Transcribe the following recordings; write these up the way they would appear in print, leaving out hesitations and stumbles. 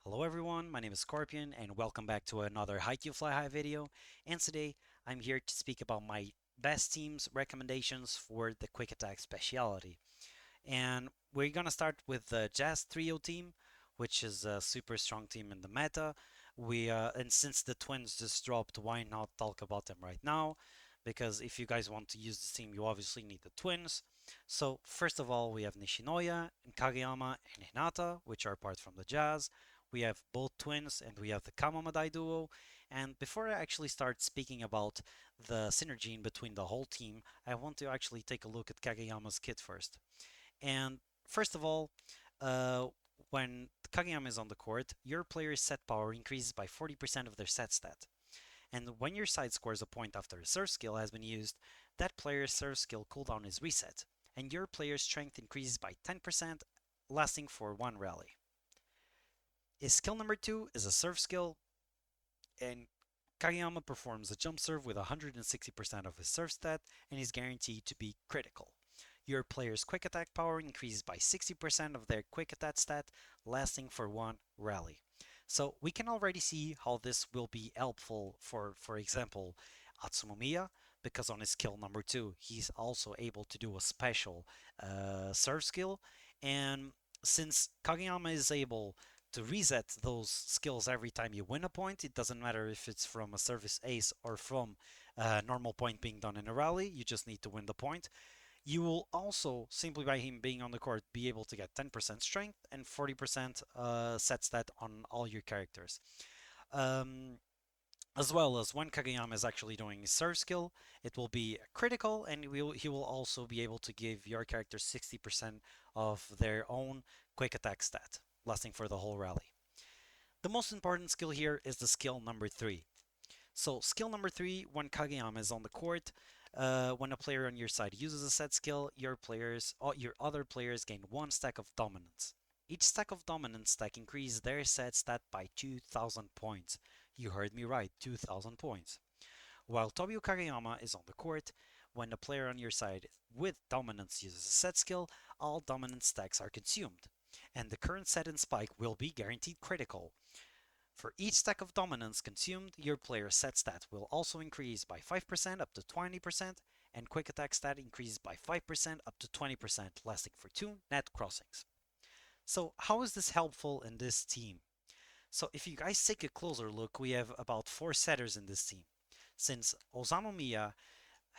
Hello everyone, my name is Scorpion and welcome back to another HaikyuuFlyHigh video. And today I'm here to speak about my best teams recommendations for the Quick Attack specialty. And we're gonna start with the Jazz Trio team, which is a super strong team in the meta. And since the Twins just dropped, why not talk about them right now? Because if you guys want to use the team, you obviously need the Twins. So first of all, we have Nishinoya and Kageyama and Hinata, which are apart from the Jazz. We have both twins and we have the Kamamadai duo. And before I actually start speaking about the synergy in between the whole team, I want to actually take a look at Kageyama's kit first. And first of all, uh, when Kageyama is on the court, your player's set power increases by 40% of their set stat. And when your side scores a point after a serve skill has been used, that player's serve skill cooldown is reset, and your player's strength increases by 10%, lasting for one rally. His skill number 2 is a serve skill, and Kageyama performs a jump serve with 160% of his serve stat and is guaranteed to be critical. Your player's quick attack power increases by 60% of their quick attack stat, lasting for one rally. So we can already see how this will be helpful for example, AtsumuMiya, because on his skill number 2, he's also able to do a special serve skill. And since Kageyama is able to reset those skills every time you win a point, it doesn't matter if it's from a service ace or from a normal point being done in a rally, you just need to win the point. You will also, simply by him being on the court, be able to get 10% strength and 40% set stat on all your characters. Um, as well as when Kageyama is actually doing his serve skill, it will be critical, and he will also be able to give your character 60% of their own quick attack stat, lasting for the whole rally. The most important skill here is the skill number 3. So skill number 3, when Kageyama is on the court, when a player on your side uses a set skill, your other players gain 1 stack of dominance. Each stack of dominance stack increases their set stat by 2,000 points. You heard me right, 2,000 points. While Tobio Kageyama is on the court, when the player on your side with dominance uses a set skill, all dominance stacks are consumed, and the current set and spike will be guaranteed critical. For each stack of dominance consumed, your player's set stat will also increase by 5% up to 20%, and quick attack stat increases by 5% up to 20%, lasting for 2 net crossings. So how is this helpful in this team? So if you guys take a closer look, we have about 4 setters in this team. Since OsamuMiya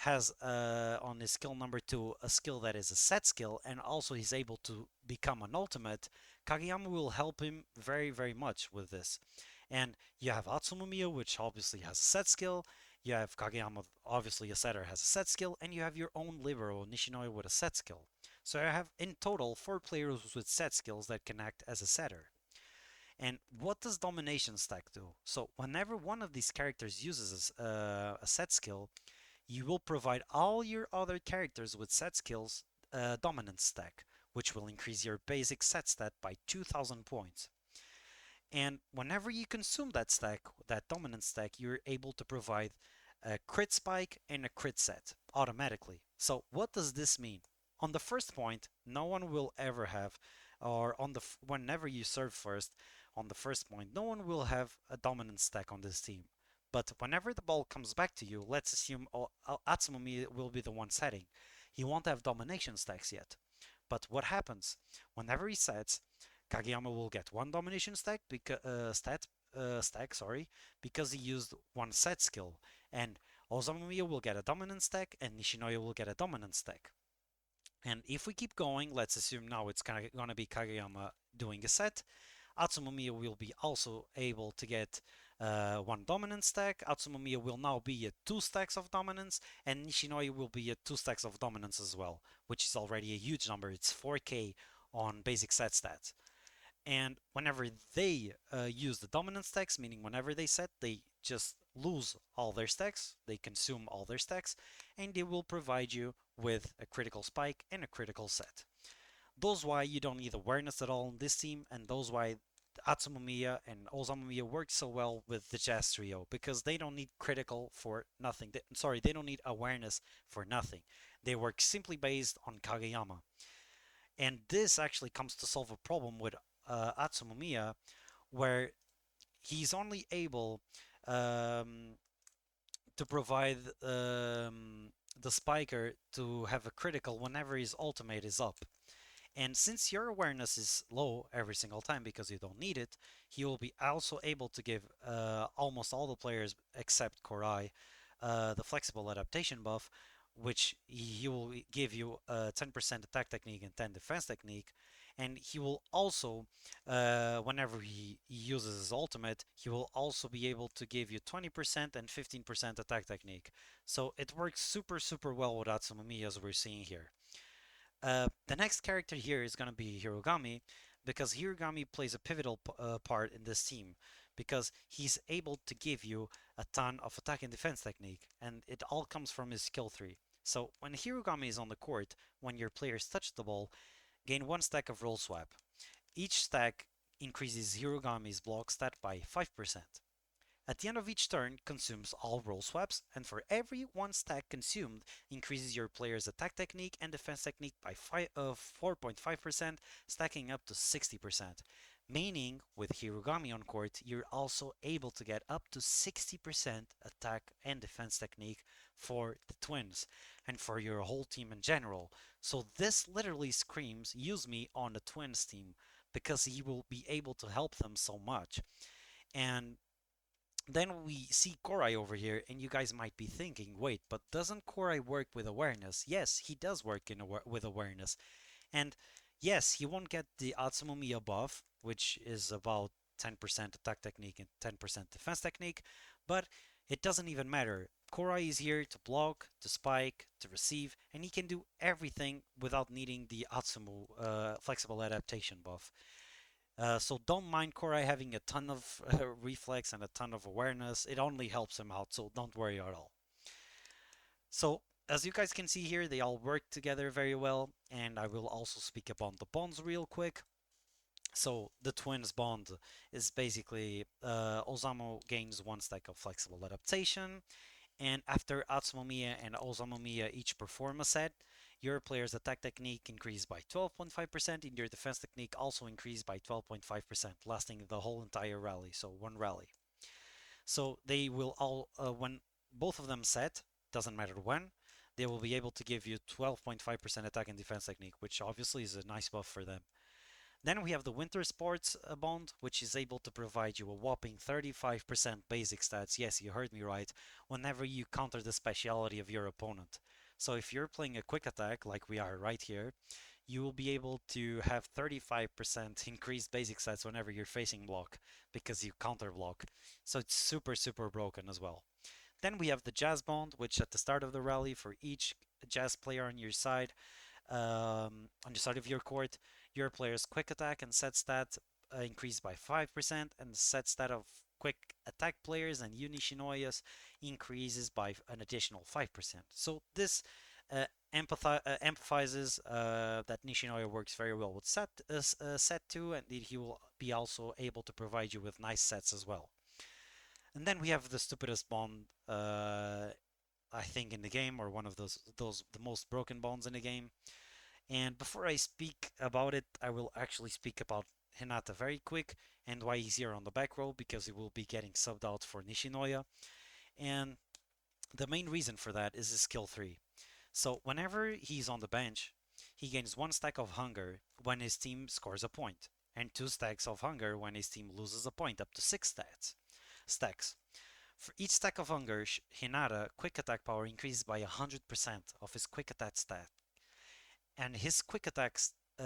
has on his skill number 2 a skill that is a set skill, and also he's able to become an ultimate, Kageyama will help him very much with this. And you have AtsumuMiya, which obviously has a set skill. You have Kageyama, obviously a setter, has a set skill, and you have your own libero, Nishinoya, with a set skill. So I have in total 4 players with set skills that can act as a setter. And what does domination stack do? So whenever one of these characters uses a set skill, you will provide all your other characters with set skills dominance stack, which will increase your basic set stat by 2000 points. And whenever you consume that stack, that dominance stack, you're able to provide a crit spike and a crit set automatically. So what does this mean? On the first point, no one will ever have, or whenever you serve first, on the first point, no one will have a dominance stack on this team. But whenever the ball comes back to you, let's assume Atsumumi will be the one setting. He won't have domination stacks yet. But what happens? Whenever he sets, Kageyama will get one domination stack because he used one set skill, and OsamuMiya will get a dominant stack, and Nishinoya will get a dominant stack. And if we keep going, let's assume now it's gonna be Kageyama doing a set. AtsumuMiya will be also able to get one dominant stack. AtsumuMiya will now be at 2 stacks of dominance, and Nishinoya will be at 2 stacks of dominance as well, which is already a huge number. It's 4k on basic set stats. And whenever they use the dominant stacks, meaning whenever they set, they just lose all their stacks, they consume all their stacks, and they will provide you with a critical spike and a critical set. Those why you don't need awareness at all in this team, and those why AtsumuMiya and OsamuMiya work so well with the Jazz Trio, because they don't need critical for nothing. They don't need awareness for nothing. They work simply based on Kageyama. And this actually comes to solve a problem with AtsumuMiya, where he's only able um, to provide the spiker to have a critical whenever his ultimate is up. And since your awareness is low every single time because you don't need it, he will be also able to give almost all the players except Korai the flexible adaptation buff, which he will give you 10% attack technique and 10 defense technique. And he will also, whenever he uses his ultimate, he will also be able to give you 20% and 15% attack technique. So it works super, super well with AtsumuMiya as we're seeing here. The next character here is going to be Hirogami, because Hirogami plays a pivotal part in this team, because he's able to give you a ton of attack and defense technique, and it all comes from his skill tree. So when Hirogami is on the court, when your players touch the ball, gain one stack of roll swap. Each stack increases Hirogami's block stat by 5%. At the end of each turn, consumes all roll swaps, and for every one stack consumed, increases your player's attack technique and defense technique by 4.5%, stacking up to 60%. Meaning, with Hirogami on court, you're also able to get up to 60% attack and defense technique for the Twins, and for your whole team in general. So this literally screams, use me on the Twins team, because he will be able to help them so much. And then we see Korai over here, and you guys might be thinking, wait, but doesn't Korai work with awareness? Yes, he does work with awareness. And yes, he won't get the AtsumuMiya buff, which is about 10% attack technique and 10% defense technique, but it doesn't even matter. Korai is here to block, to spike, to receive, and he can do everything without needing the Atsumu flexible adaptation buff. So don't mind Korai having a ton of reflex and a ton of awareness. It only helps him out, so don't worry at all. So as you guys can see here, they all work together very well, and I will also speak about the bonds real quick. So the twins bond is basically Osamu gains one stack of flexible adaptation, and after AtsumuMiya and OsamuMiya each perform a set, your player's attack technique increased by 12.5% and your defense technique also increased by 12.5%, lasting the whole entire rally, so one rally. So they will all, when both of them set, doesn't matter when, they will be able to give you 12.5% attack and defense technique, which obviously is a nice buff for them. Then we have the Winter Sports bond, which is able to provide you a whopping 35% basic stats. Yes, you heard me right. Whenever you counter the speciality of your opponent. So if you're playing a quick attack, like we are right here, you will be able to have 35% increased basic stats whenever you're facing block, because you counter block. So it's super, super broken as well. Then we have the Jazz bond, which at the start of the rally, for each Jazz player on the side of your court, your player's quick attack and set stat increase by 5%, and the set stat of quick attack players and Unishinoyas increases by an additional 5%. So this emphasizes that Nishinoya works very well with set 2, and he will be also able to provide you with nice sets as well. And then we have the stupidest bond, I think, in the game, or one of those the most broken bonds in the game. And before I speak about it, I will actually speak about Hinata very quick and why he's here on the back row, because he will be getting subbed out for Nishinoya. And the main reason for that is his skill 3. So whenever he's on the bench, he gains one stack of hunger when his team scores a point, and two stacks of hunger when his team loses a point, up to six stacks. For each stack of hunger, Hinata quick attack power increases by 100% of his quick attack stat, and his quick attack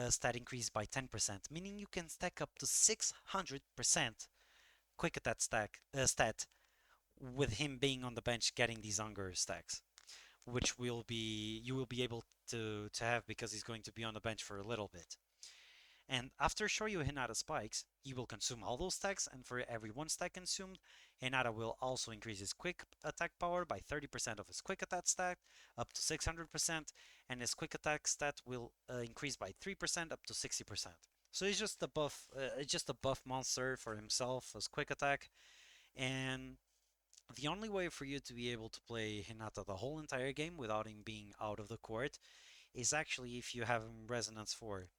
stat increased by 10%, meaning you can stack up to 600% quick attack stat with him being on the bench getting these hunger stacks, which you will be able to have because he's going to be on the bench for a little bit. And after Shoryu Hinata spikes, he will consume all those stacks, and for every one stack consumed, Hinata will also increase his quick attack power by 30% of his quick attack stat, up to 600%, and his quick attack stat will increase by 3% up to 60%. So he's just a buff monster for himself as quick attack, and the only way for you to be able to play Hinata the whole entire game without him being out of the court is actually if you have him Resonance 4.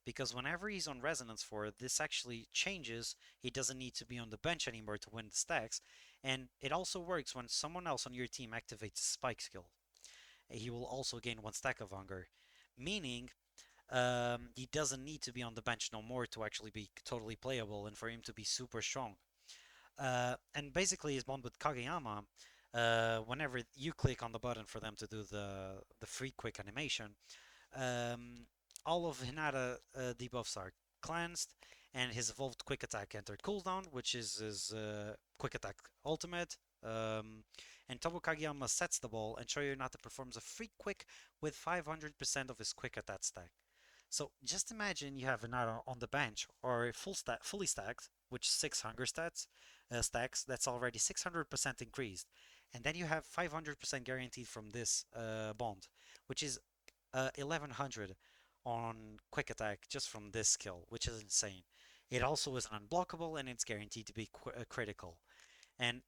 because whenever he's on Resonance 4, this actually changes. He doesn't need to be on the bench anymore to win the stacks, and it also works when someone else on your team activates a Spike skill. He will also gain 1 stack of Hunger, meaning he doesn't need to be on the bench no more to actually be totally playable and for him to be super strong. And basically, his bond with Kageyama, whenever you click on the button for them to do the free quick animation, um, all of Hinata debuffs are cleansed, and his evolved quick attack entered cooldown, which is his quick attack ultimate. Um, and Tobu Kageyama sets the ball, and Shoyo Hinata performs a free quick with 500% of his quick attack stack. So just imagine you have Hinata on the bench or fully stacked, which 6 hunger stacks. That's already 600% increased, and then you have 500% guaranteed from this bond, which is 1100 on quick attack just from this skill, which is insane. It also is unblockable and it's guaranteed to be critical. And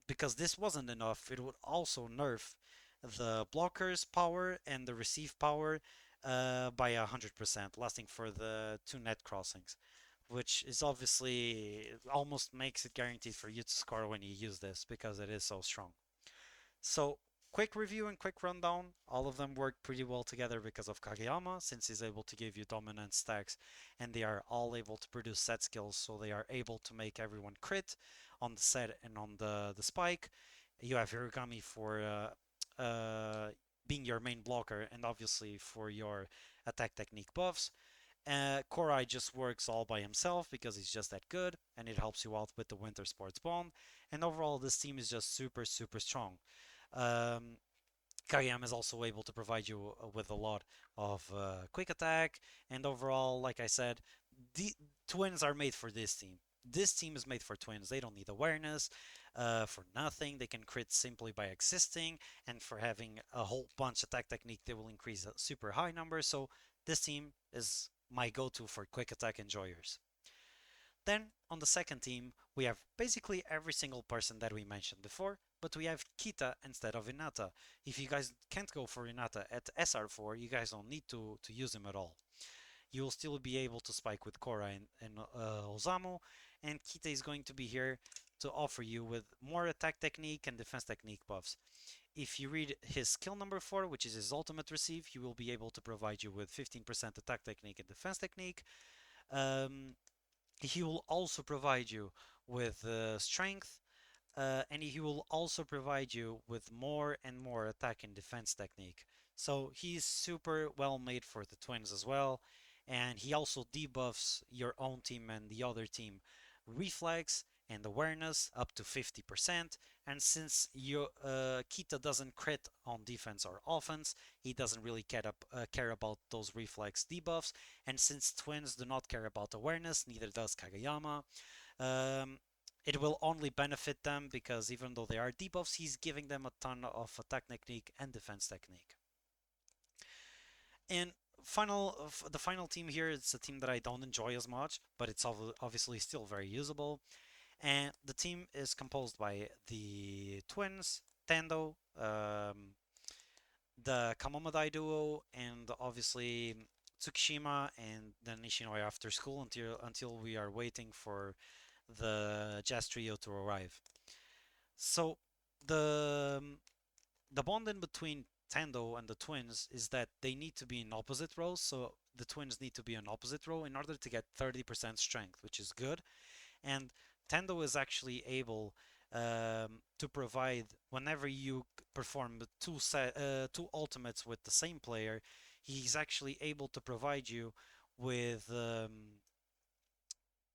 because this wasn't enough, it would also nerf the blocker's power and the receive power by 100%, lasting for the 2 net crossings, which is obviously almost makes it guaranteed for you to score when you use this because it is so strong. So, quick review and quick rundown. All of them work pretty well together because of Kageyama, since he's able to give you dominant stacks, and they are all able to produce set skills, so they are able to make everyone crit on the set and on the spike. You have Hirugami for being your main blocker, and obviously for your attack technique buffs. Korai just works all by himself because he's just that good, and it helps you out with the Winter Sports Bond. And overall, this team is just super, super strong. Um, Kageyama is also able to provide you with a lot of quick attack, and overall, like I said, the twins are made for this team. This team is made for twins. They don't need awareness for nothing. They can crit simply by existing, and for having a whole bunch attack technique, they will increase a super high number. So this team is my go-to for quick attack enjoyers. Then on the second team, we have basically every single person that we mentioned before, but we have Kita instead of Inata. If you guys can't go for Inata at SR4, you guys don't need to use him at all. You will still be able to spike with Korra and Osamu, and Kita is going to be here to offer you with more attack technique and defense technique buffs. If you read his skill number 4, which is his ultimate receive, he will be able to provide you with 15% attack technique and defense technique. Um, he will also provide you with strength, and he will also provide you with more and more attack and defense technique. So he's super well made for the twins as well, and he also debuffs your own team and the other team reflex and awareness up to 50%. And since Kita doesn't crit on defense or offense, he doesn't really care about those reflex debuffs. And since twins do not care about awareness, neither does Kageyama. Um, it will only benefit them because even though they are debuffs, he's giving them a ton of attack technique and defense technique. And the final team here is a team that I don't enjoy as much, but it's obviously still very usable. And the team is composed by the twins, Tendo, the Kamomodai duo, and obviously Tsukishima and then Nishinoi after school until we are waiting for the jazz trio to arrive. So the the bond in between Tendo and the twins is that they need to be in opposite rows. So the twins need to be in opposite row in order to get 30% strength, which is good. And Tendo is actually able to provide whenever you perform two ultimates with the same player, he's actually able to provide you with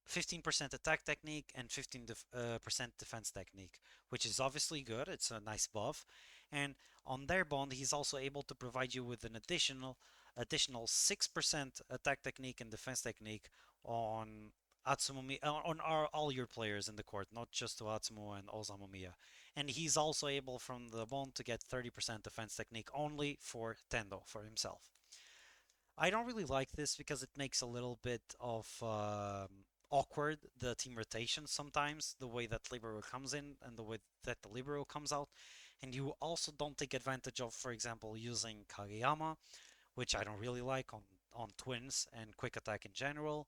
15% attack technique and 15% defense technique, which is obviously good. It's a nice buff. And on their bond, he's also able to provide you with an additional 6% attack technique and defense technique on all your players in the court, not just to Atsumu and OsamuMiya. And he's also able from the bond to get 30% defense technique only for Tendo, for himself. I don't really like this because it makes a little bit of awkward the team rotation sometimes, the way that Libero comes in and the way that the Libero comes out. And you also don't take advantage of, for example, using Kageyama, which I don't really like on on Twins and quick attack in general.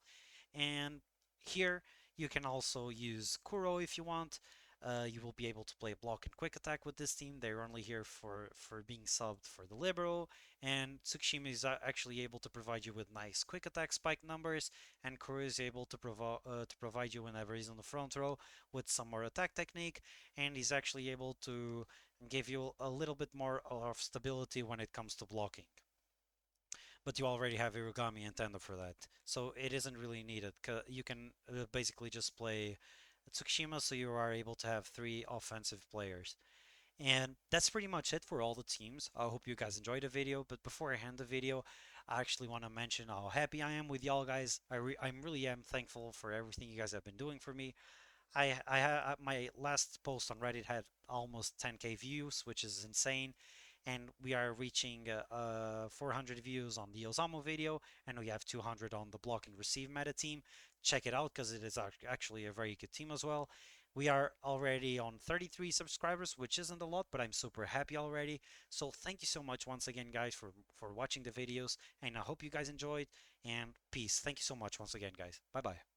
And here you can also use Kuro if you want. You will be able to play block and quick attack with this team. They're only here for being subbed for the Libero, and Tsukushima is actually able to provide you with nice quick attack spike numbers, and Kuro is able to provide you whenever he's on the front row with some more attack technique, and he's actually able to give you a little bit more of stability when it comes to blocking, but you already have Irugami and Tendo for that. So it isn't really needed. You can basically just play Tsukushima so you are able to have three offensive players. And that's pretty much it for all the teams. I hope you guys enjoyed the video, but before I end the video, I actually want to mention how happy I am with y'all guys. I'm really am thankful for everything you guys have been doing for me. My last post on Reddit had almost 10k views, which is insane, and we are reaching 400 views on the Osamu video, and we have 200 on the block and receive meta team. Check it out because it is actually a very good team as well. We are already on 33 subscribers, which isn't a lot, but I'm super happy already. So thank you so much once again, guys, for watching the videos, and I hope you guys enjoyed. And peace. Thank you so much once again, guys. Bye bye.